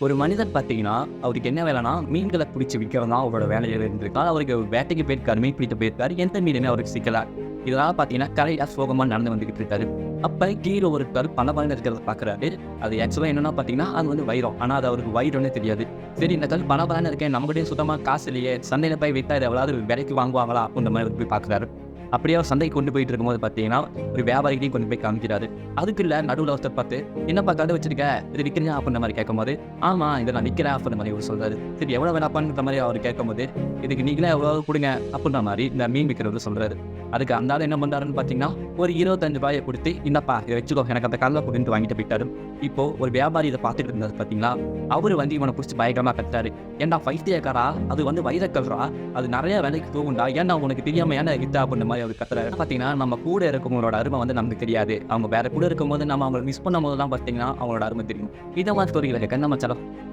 ஒரு மனிதர் பார்த்தீங்கன்னா, அவருக்கு என்ன வேலைன்னா, மீன்கள புடிச்சு விக்கிறது தான் அவரோட வேலையா இருந்திருக்கு. அவருக்கு வேட்டைக்கு போயிருக்காரு, மீன் பிடிக்க போயிருக்காரு. எந்த மீனுமே அவருக்கு சிக்கல. இதனால பார்த்தீங்கன்னா, கரையில சோகமா நடந்து வந்துகிட்டு இருக்காரு. அப்ப கீழ ஒருத்தர் பளபளன்னு இருக்கிறத பார்க்குறாரு. அது ஆக்சுவலா என்னன்னா பார்த்தீங்கன்னா, அது வந்து வைரம். ஆனா அது அவருக்கு வைரம்னே தெரியாது. சரி இந்த கல் பளபளன்னு இருக்கே, நம்மகிட்டயும் சுத்தமா காசு இல்லையே, சந்தையில போய் வித்தா இத எவளாவது விலைக்கு வாங்குவாங்களா? அப்படின்ற மாரி போய் பார்க்குறாரு. அப்படியே அவர் சந்தைக்கு கொண்டு போயிட்டு இருக்கும்போது பார்த்தீங்கன்னா, ஒரு வியாபாரிகிட்டயும் கொண்டு போய் காமிக்கிறாரு. அதுக்குள்ள நடுவுல ஒருத்தர் பார்த்து, "என்னப்பா கடை வச்சிருக்க? இது விக்கிறீயா?" அப்படின்ற மாரி கேட்கும்போது, "ஆமா, இத நான் விக்கிறேன்" அப்படின்ற மாரி அவரு சொல்றாரு. சரி எவ்வளோ வேணாப்பான்ற மாரி அவரு கேட்கும்போது, "இதுக்கு நீங்களே எவ்வளோ குடுங்க" அப்படின்ற மாரி இந்த மீன் விக்கிறவரு சொல்றாரு. அதுக்கு அந்த ஆளு என்ன பண்றாருன்னு பார்த்தீங்கன்னா, ஒரு ரூ. 25 குடுத்து, "இந்தாப்பா இத வச்சுக்கோ, எனக்கு அந்த கல்ல குடுன்ட்டு" வாங்கிட்டு போயிட்டாரு. இப்போ ஒரு வியாபாரி இத பார்த்துட்டு இருந்தாரு பார்த்தீங்களா, அவரு வந்து இவன புடிச்சு பயங்கரமா கத்துறாரு. "ஏன்டா பைத்தியக்காரா, அது வந்து வைரக்கல்றா, அது நெறைய விலைக்கு போகும்டா, ஏன்டா உனக்கு தெரியாம ஏன்டா வித்த" அப்படின்ற மாரி அவரு கத்துறாரு. பார்த்தீங்கன்னா, நம்ம கூட இருக்கவங்களோட அரும வந்து நமக்கு தெரியாது. அவங்க வேற கூட இருக்கும்போது நம்ம அவங்கள மிஸ் பண்ணும்போது தான் பார்த்தீங்கன்னா, அவங்களோட அரும தெரியும். இத மாரி ஸ்டோரிகள கேட்க நம்ம சேனல்